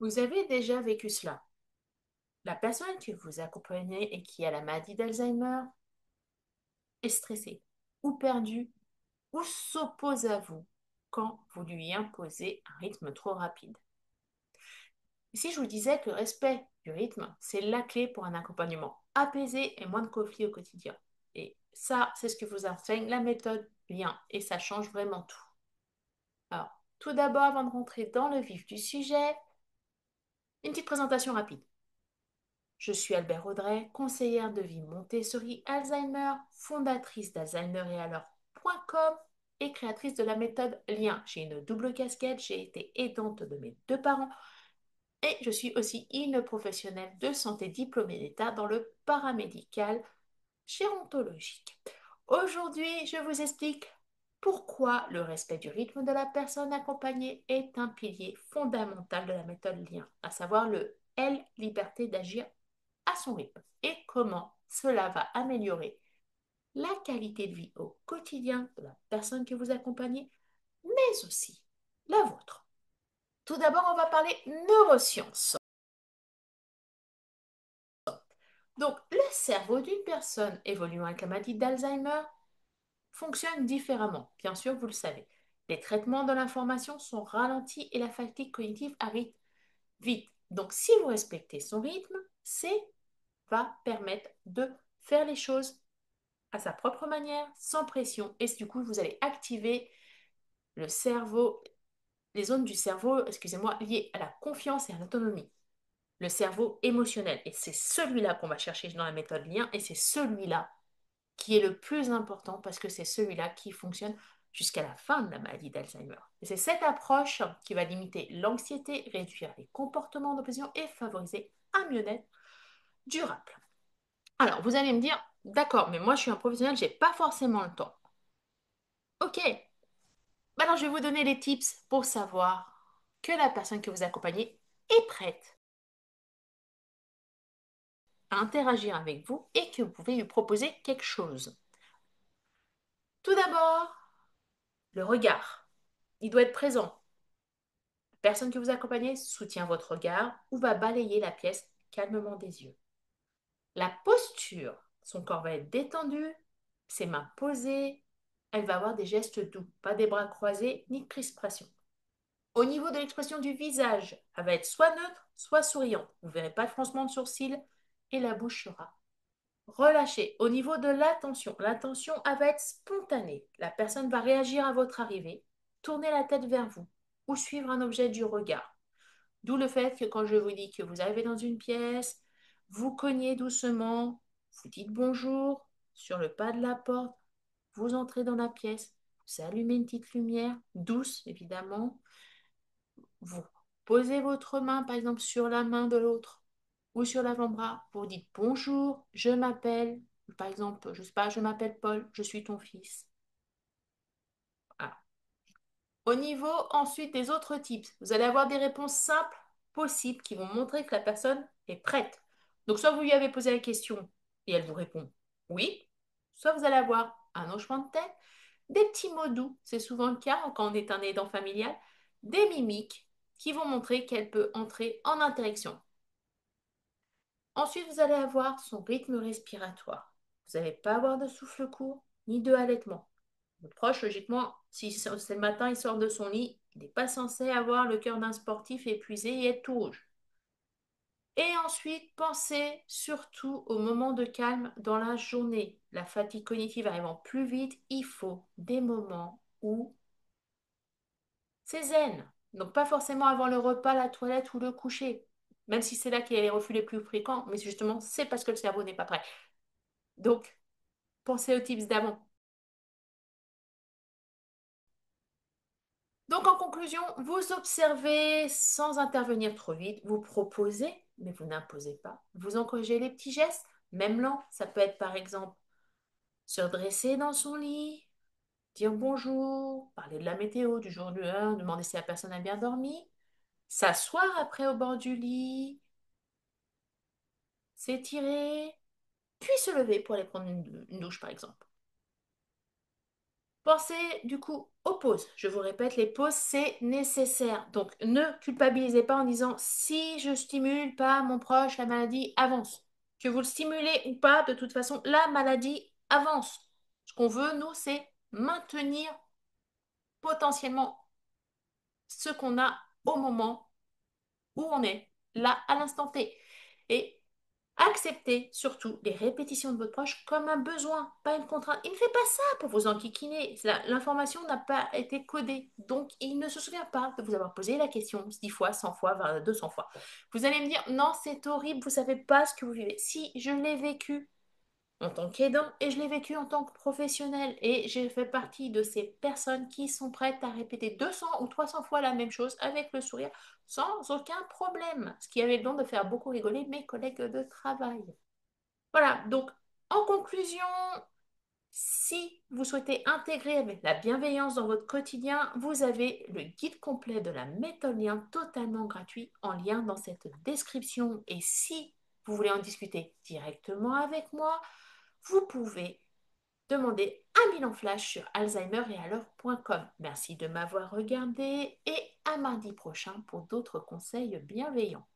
Vous avez déjà vécu cela. La personne que vous accompagnez et qui a la maladie d'Alzheimer est stressée ou perdue ou s'oppose à vous quand vous lui imposez un rythme trop rapide. Et si je vous disais que le respect du rythme, c'est la clé pour un accompagnement apaisé et moins de conflits au quotidien. Et ça, c'est ce que vous enseigne la méthode Lien et ça change vraiment tout. Alors, tout d'abord, avant de rentrer dans le vif du sujet, une petite présentation rapide. Je suis Albert Audrey, conseillère de vie Montessori Alzheimer, fondatrice d'Alzheimer et alors.com et créatrice de la méthode Lien. J'ai une double casquette, j'ai été aidante de mes deux parents et je suis aussi une professionnelle de santé diplômée d'État dans le paramédical gérontologique. Aujourd'hui, je vous explique pourquoi le respect du rythme de la personne accompagnée est un pilier fondamental de la méthode Lien, à savoir le L, liberté d'agir à son rythme, et comment cela va améliorer la qualité de vie au quotidien de la personne que vous accompagnez, mais aussi la vôtre. Tout d'abord, on va parler neurosciences. Donc, le cerveau d'une personne évoluant avec la maladie d'Alzheimer fonctionne différemment. Bien sûr, vous le savez. Les traitements de l'information sont ralentis et la fatigue cognitive arrive vite. Donc, si vous respectez son rythme, c'est va permettre de faire les choses à sa propre manière, sans pression. Et du coup, vous allez activer le cerveau, les zones du cerveau, excusez-moi, liées à la confiance et à l'autonomie. Le cerveau émotionnel. Et c'est celui-là qu'on va chercher dans la méthode lien. Et c'est celui-là qui est le plus important parce que c'est celui-là qui fonctionne jusqu'à la fin de la maladie d'Alzheimer. Et c'est cette approche qui va limiter l'anxiété, réduire les comportements d'opposition et favoriser un mieux-être durable. Alors, vous allez me dire, d'accord, mais moi je suis un professionnel, j'ai pas forcément le temps. Ok, alors je vais vous donner les tips pour savoir que la personne que vous accompagnez est prête à interagir avec vous et que vous pouvez lui proposer quelque chose. Tout d'abord, le regard. Il doit être présent. La personne que vous accompagnez soutient votre regard ou va balayer la pièce calmement des yeux. La posture, son corps va être détendu, ses mains posées, elle va avoir des gestes doux, pas des bras croisés ni de crispation. Au niveau de l'expression du visage, elle va être soit neutre, soit souriante. Vous ne verrez pas de froncement de sourcils et la bouche sera relâchée. Au niveau de l'attention, elle va être spontanée. La personne va réagir à votre arrivée, tourner la tête vers vous ou suivre un objet du regard. D'où le fait que quand je vous dis que vous arrivez dans une pièce, vous cognez doucement, vous dites bonjour sur le pas de la porte, vous entrez dans la pièce, vous allumez une petite lumière, douce évidemment, vous posez votre main par exemple sur la main de l'autre ou sur l'avant-bras, vous dites bonjour, je m'appelle, par exemple, je sais pas, je m'appelle Paul, je suis ton fils. Voilà. Au niveau ensuite des autres types, vous allez avoir des réponses simples possibles qui vont montrer que la personne est prête. Donc, soit vous lui avez posé la question et elle vous répond oui, soit vous allez avoir un hochement de tête, des petits mots doux, c'est souvent le cas quand on est un aidant familial, des mimiques qui vont montrer qu'elle peut entrer en interaction. Ensuite, vous allez avoir son rythme respiratoire. Vous n'allez pas avoir de souffle court ni de halètement. Votre proche, logiquement, si c'est le matin, il sort de son lit, il n'est pas censé avoir le cœur d'un sportif épuisé et être tout rouge. Et ensuite, pensez surtout au moment de calme dans la journée. La fatigue cognitive arrivant plus vite, il faut des moments où c'est zen. Donc pas forcément avant le repas, la toilette ou le coucher. Même si c'est là qu'il y a les reflux les plus fréquents, mais justement, c'est parce que le cerveau n'est pas prêt. Donc, pensez aux tips d'avant. Donc, en conclusion, vous observez sans intervenir trop vite, vous proposez, mais vous n'imposez pas. Vous encouragez les petits gestes, même lents. Ça peut être par exemple se redresser dans son lit, dire bonjour, parler de la météo du jour de l'heure, demander si la personne a bien dormi, s'asseoir après au bord du lit, s'étirer, puis se lever pour aller prendre une douche par exemple. Pensez du coup aux pauses. Je vous répète, les pauses, c'est nécessaire. Donc ne culpabilisez pas en disant si je stimule pas mon proche, la maladie avance. Que vous le stimulez ou pas, de toute façon, la maladie avance. Ce qu'on veut, nous, c'est maintenir potentiellement ce qu'on a au moment où on est, là, à l'instant T. Et acceptez surtout les répétitions de votre proche comme un besoin, pas une contrainte. Il ne fait pas ça pour vous enquiquiner. L'information n'a pas été codée. Donc, il ne se souvient pas de vous avoir posé la question 10 fois, 100 fois, 200 fois. Vous allez me dire, non, c'est horrible, vous ne savez pas ce que vous vivez. Si, je l'ai vécu en tant qu'aidant et je l'ai vécu en tant que professionnel. Et j'ai fait partie de ces personnes qui sont prêtes à répéter 200 ou 300 fois la même chose avec le sourire sans aucun problème. Ce qui avait le don de faire beaucoup rigoler mes collègues de travail. Voilà, donc en conclusion, si vous souhaitez intégrer avec la bienveillance dans votre quotidien, vous avez le guide complet de la méthode lien totalement gratuit en lien dans cette description. Et si vous voulez en discuter directement avec moi, vous pouvez demander un bilan flash sur alzheimer-et-alors.com. Merci de m'avoir regardé et à mardi prochain pour d'autres conseils bienveillants.